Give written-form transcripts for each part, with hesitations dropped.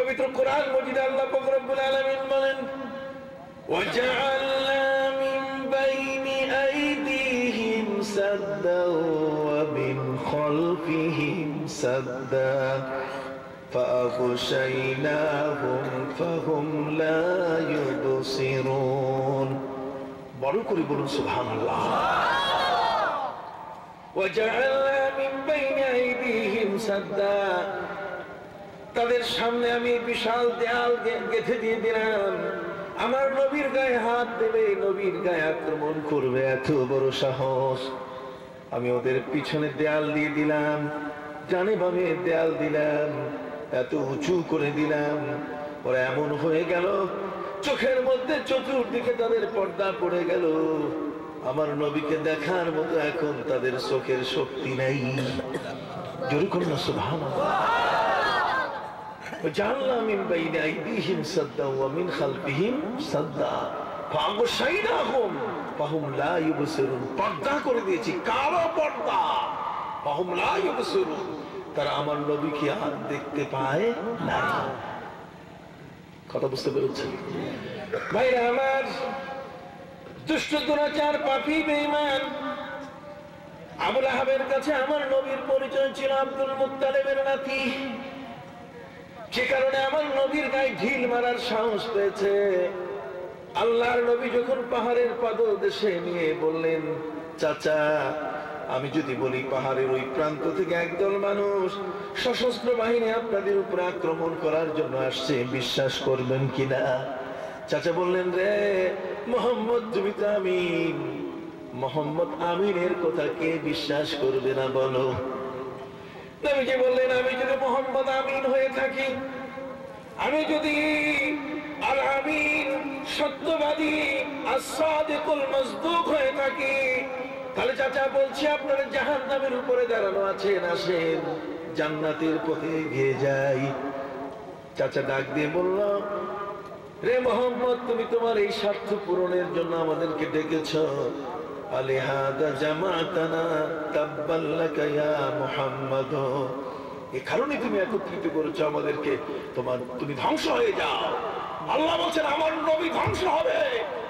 পবিত্র কোরআন মজিদে আল্লাহ পাক রব্বুল আলামিন বলেন ওয়াজআলনা মিন বাইনি আইদিহিম সাদ্দাও ওয়া মিন খালফিহিম সাদ্দা فأغشيناهم فهم لا يبصرون বড় করে বলুন সুবহানাল্লাহ وجعلنا من بين أيديهم سدا তাদের সামনে আমি বিশাল দেয়াল গেঁথে দিয়ে দিলাম আমার নবীর গায়ে হাত দেবে নবীর গায়ে আক্রমণ করবে এত বড় সাহস আমি ওদের পিছনে দেয়াল দিয়ে দিলাম ডানে বামে দেয়াল দিলাম এত উঁচু করে দিলাম ওরা এমন হয়ে গেল চোখের মধ্যে চতুর্দিকে তাদের পর্দা পড়ে গেল আমার নবীকে দেখার মতো এখন তাদের চোখের শক্তি নাই জোরে করুন সুবহানাল্লাহ وجعلنا من بين أيديهم سدا ومن خلفهم سدا فأغشيناهم فهم لا يبصرون পর্দা করে দিয়েছি কালো পর্দা فهم لا يبصرون তারা আমার নবীকে আর দেখতে পায় না কথা বুঝতে পেরেছেন ভাইরা আমার দুষ্ট দুরাচার পাপী বেঈমান আবু লাহাবের কাছে আমার নবীর পরিচয় ছিল আব্দুল মুত্তালিবের নাতি যে কারণে আমার নবীর গায়ে ঢিল মারার সাহস পেয়েছে আল্লাহর নবী যখন পাহাড়ের পাদদেশে নিয়ে বললেন চাচা আমি যদি বলি পাহাড়ের ওই প্রান্ত থেকে একদল মানুষ সশস্ত্র বাহিনী আপনাদের উপর আক্রমণ করার জন্য আসছে বিশ্বাস করবেন কিনা চাচা বললেন রে মোহাম্মদ তুমি তো আমিন মোহাম্মদ আমিনের কথা কে বিশ্বাস করবে না বলো নবীজি বললেন আমি যদি মোহাম্মদ আমিন হয়ে থাকি আমি যদি আল আমিন সত্যবাদী as-সাদিকুল মাসদুক হয়ে থাকি তাহলে চাচা বলছি আপনারা জাহান্নামের উপরে দাঁড়ানো আছেন আসেন জান্নাতের পথে এগিয়ে যাই চাচা ডাক দিয়ে বলল রে মোহাম্মদ তুমি তোমার এই স্বার্থ পূরণের জন্য আমাদেরকে ডেকেছো আলিহাদা জামাতানা তাব্বাল লাকা ইয়া মুহাম্মদ এই কারণে তুমি একত্রিত করেছো আমাদেরকে তুমি ধ্বংস হয়ে যাও আল্লাহ বলেন আমার নবী ধ্বংস হবে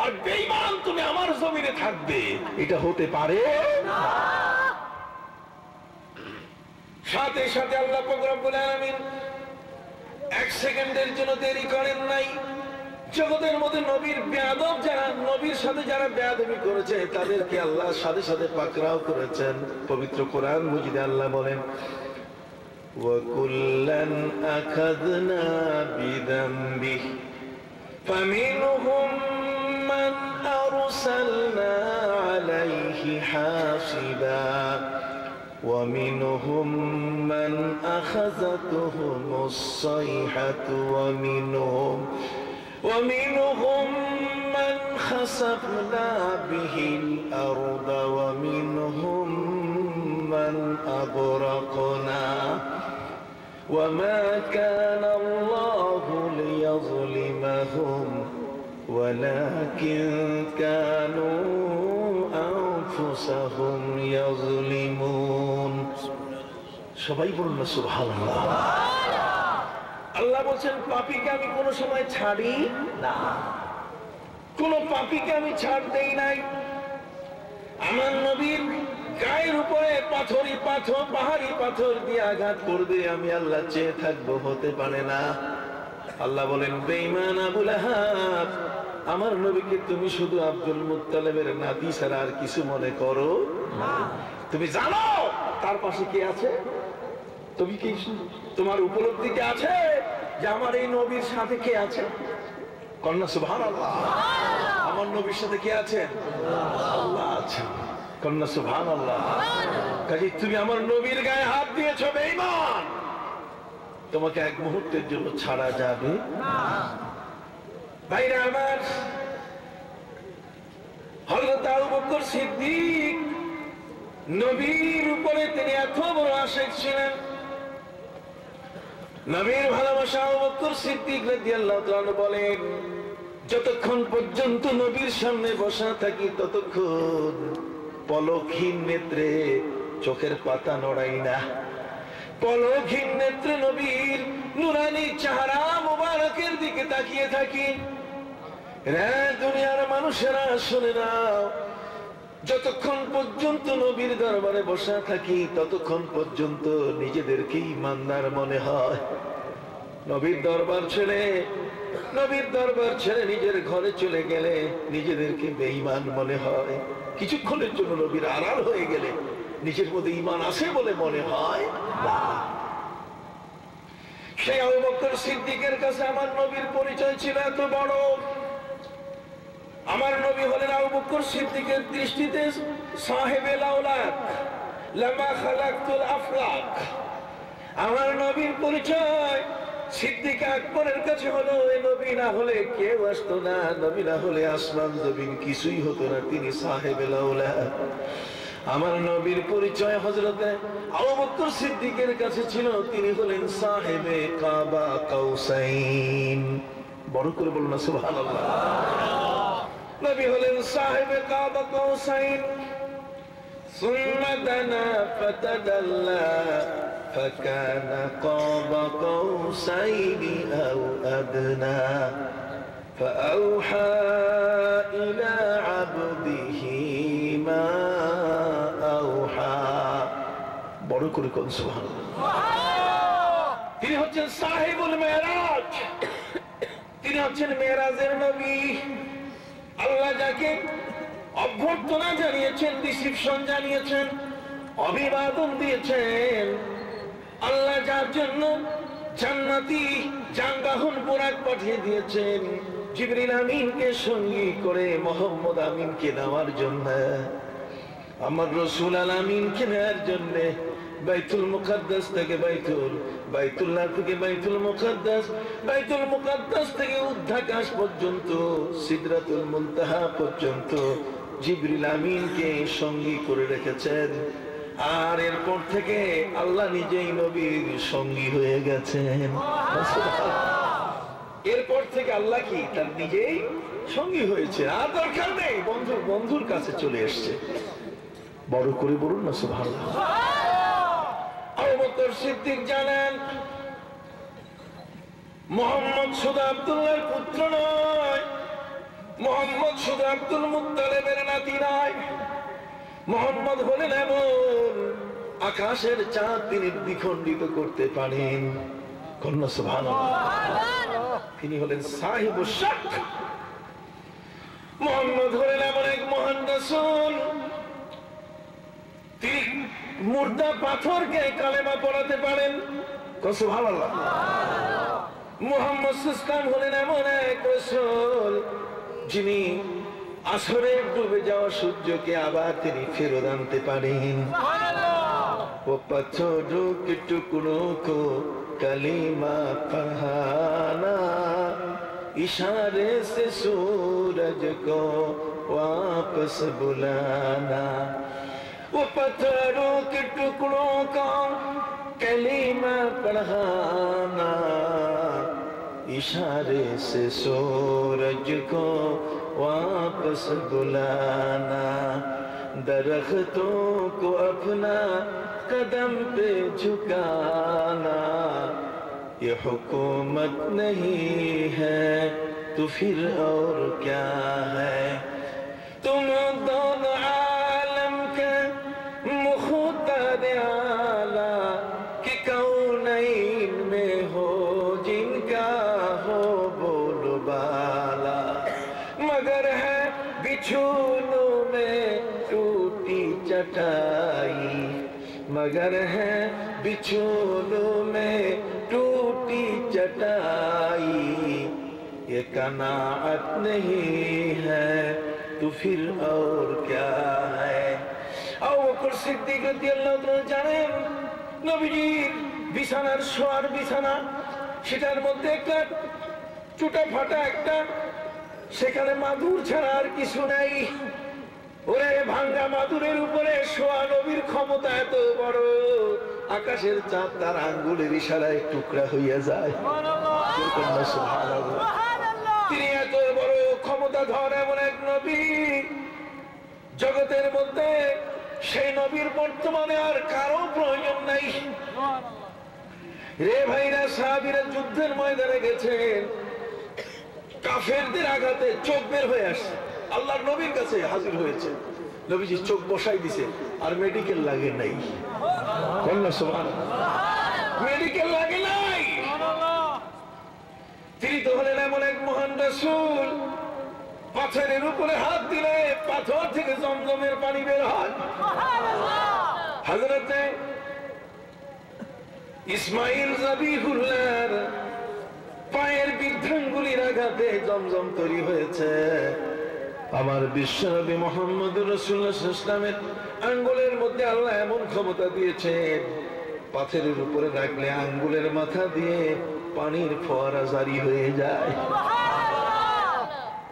আর বেঈমান তুমি আমার জমিনে থাকবে এটা হতে পারে না সাথে সাথে আল্লাহ পাক রব্বুল আলামিন এক সেকেন্ডের জন্য দেরি করেন নাই জগতের মধ্যে নবীর বেয়াদব যারা নবীর সাথে যারা বেয়াদবি করেছে তাদেরকে আল্লাহ সাথে সাথে পাকড়াও করেছেন পবিত্র কোরআন মজিদে আল্লাহ বলেন ওয়াকুল্লান আখাযনা বিযামবিহি ফামিনহুম মান আরসালনা আলাইহি হাসিবা ومنهم من أخذتهم الصيحة ومنهم من خسفنا به الأرض ومنهم من أغرقنا وما كان الله ليظلمهم ولكن كانوا أنفسهم يظلمون সবাই বলুন না সুবহানাল্লাহ আল্লাহ বলেন পাপীকে আমি কোনো সময় ছাড়ি না কোন পাপীকে আমি ছাড় দেই নাই আমার নবীর গায়ের উপরে পাহাড়ি পাথর দিয়ে আঘাত করবে আমি আল্লাহ চেয়ে থাকবো হতে পারে না আল্লাহ বলেন বেঈমান আবু লাহাব আমার নবীকে তুমি শুধু আব্দুল মুত্তালিবের নাতি ছাড়া আর কিছু মনে করো না তুমি জানো তার পাশে কে আছে তুমি কি তোমার উপলব্ধি কে আছে যে আমার এই নবীর সাথে কে আছে কন্যা সুবহানাল্লাহ আমার নবীর সাথে কে আছে আল্লাহ আছে কন্যা সুবহানাল্লাহ কাজে তুমি আমার নবীর গায়ে হাত দিয়েছো বেঈমান তোমাকে এক মুহূর্তের জন্য ছাড়া যাবে না ভাইরা আমার হযরত আবু বকর সিদ্দিক নবীর উপরে তিনি এত বড় আশিক ছিলেন নবীর ভালোবাসা আবু বকর সিদ্দিক রাদিয়াল্লাহু তাআলা বলেন যতক্ষণ পর্যন্ত নবীর সামনে বসা থাকি ততক্ষণ পলকহীন নেত্রে চোখের পাতা নড়াই না পলকহীন নেত্রে নবীর নুরানি চেহারা তাকিয়ে থাকি। রে দুনিয়ার মানুষেরা শুনে নাও, যতক্ষণ পর্যন্ত নবীর দরবারে বসা থাকি ততক্ষণ পর্যন্ত নিজেদেরকে ইমানদার মনে হয়। নবীর দরবার ছেড়ে নিজের ঘরে চলে গেলে নিজেদেরকে বেঈমান মনে হয়। কিছুক্ষণের জন্য নবীর আড়াল হয়ে গেলে নিজের মধ্যে ঈমান আছে বলে মনে হয় না। সেই আবু বকর সিদ্দিকের কাছে আমার নবীর পরিচয় ছিল এত বড়। আমার নবী হলেন আবু বকর সিদ্দিকের দৃষ্টিতে সাহেবেল আওলাদ, লামা খালাকতুল আফলাক। আমার নবীর পরিচয় সিদ্দিক আকবরের কাছে হলো, এই নবী না হলে কেউ আসতো না, নবী না হলে আসমান জমিন কিছুই হতো না, তিনি সাহেবেল আওলাদ। আমার নবীর পরিচয় হযরতে আবু বকর সিদ্দিকের কাছে ছিল, তিনি হলেন সাহেবে কাবা কাউসাইন। বড় করে বলুন না সুবহানাল্লাহ। নবী হলেন সাহেবে কাবা কাউসাইন। সুম্মা দানা ফাতাদাল্লা ফাকানা কাবা কাউসাইনি আও আদনা ফাআওহা ইলা আবদিহি মা আওহা। বড় করে কোন সুবহানাল্লাহ। তিনি হচ্ছেন সাহেবুল মেরাজ, তিনি হচ্ছেন মেরাজের নবী। আল্লাহ যাকে অভ্যর্থনা জানিয়েছেন, রিসিপশন জানিয়েছেন, অভিবাদন দিয়েছেন, আল্লাহ যার জন্য জান্নাতি যানবাহন পোরাক পাঠিয়ে দিয়েছেন, জিবরিল আমিনকে সঙ্গী করে মুহাম্মদ আমিনকে নেওয়ার জন্য, আমার রাসূল আল আমিনকে নেওয়ার জন্য বাইতুল মুকাদ্দাস থেকে বাইতুল্লাহ থেকে বাইতুল মুকাদ্দাস থেকে উদ্ধাকাশ পর্যন্ত, সিদরাতুল মুনতাহা পর্যন্ত জিবরিল আমিনকে সঙ্গী করে রেখেছেন। আর এরপর থেকে আল্লাহ নিজেই নবীর সঙ্গী হয়ে গেছেন। এরপর থেকে আল্লাহ কি তার নিজেই সঙ্গী হয়েছে, আর দরকার নেই, বন্ধুর কাছে চলে এসছে। বড় করে বলুন না সুবহানাল্লাহ। আবু বকর সিদ্দিক জানেন মুহাম্মদ শুধু আব্দুল্লাহর পুত্র নয়, মুহাম্মদ শুধু আব্দুল মুত্তালিবের নাতি নয়, মুহাম্মদ হলেন এমন আকাশের চাঁদ তিনি দ্বিখণ্ডিত করতে পারেন। কন্যা সুবহানাল্লাহ। তিনি হলেন সাহিবুশ শাক। মুহাম্মদ হলেন এমন এক মহান রাসূল, তিনি মুর্দা পাথরকে কালেমা পড়াতে পারেন। সুবহানাল্লাহ। মুহাম্মদ সাল্লাল্লাহু হলেন এমন এক রাসূল, যিনি আসরে ডুবে যাওয়া সূর্যকে আবার তিনি ফেরত আনতে পারেন। वो पत्थरों के टुकड़ों को कलीमा पढ़ाना, इशारे से सूरज को वापस बुलाना। वो पत्थरों के टुकड़ों को कलीमा पढ़ाना, इशारे से सूरज को वापस बुलाना। दरख्तों को अपना कदम पे झुकाना, ये हुकूमत नहीं है तो फिर और क्या है। तुम दोनों आलम के मुख्तार आला कि कौनैन में हो जिनका हो बोलबाला, मगर है बिछोनों में टूटी चटाई, मगर है बिछोनों में टूटी चटाई। ये कनाअत नहीं है तो फिर और क्या है। আবু বকর সিদ্দিক রাদিয়াল্লাহু তাআলা জানেন নবীজির বিছানার শোয়ার বিছানা, সেটার মধ্যে একটা টুটা ফাটা একটা, সেখানে মাদুর ছাড়া আর কিছু নাই। ওরে ভাঙ্গা মাদুরের উপরে শোয়া নবীর ক্ষমতা এত বড়, আকাশের চাঁদ তার আঙ্গুলের ইশারায় টুকরা হইয়া যায়। সুবহানাল্লাহ। তিনি এত বড় ক্ষমতাধর এমন এক নবী, জগতের মধ্যে সেই নবীর বর্তমানে আর কারো প্রয়োজন নাই। রে ভাইরা, সাহাবীরা যুদ্ধের ময়দানে গেছেন, কাফেরদের আঘাতে চোখ বের হয়ে আসছে, আল্লাহর নবীর কাছে হাজির হয়েছে। নবীজি চোখ বসাই দিছে, আর মেডিকেল লাগে নাই। মেডিকেল লাগে নাই। তিনি তো হলেন এমন এক মহান রাসূল, পাথরের উপরে হাত দিলে পাথর থেকে জমজমের পানি বের হয়। হযরতে ইসমাইল যাবিহুল্লাহর পায়ের বৃদ্ধাঙ্গুলির আঘাতে জমজম তৈরি হয়েছে। আমার বিশ্বনবী মুহাম্মদুর রাসূলুল্লাহ সাল্লাল্লাহু আলাইহি ওয়াসাল্লামের আঙ্গুলের মধ্যে আল্লাহ এমন ক্ষমতা দিয়েছেন, পাথরের উপরে রাখলে আঙ্গুলের মাথা দিয়ে পানির ফোয়ারা জারি হয়ে যায়।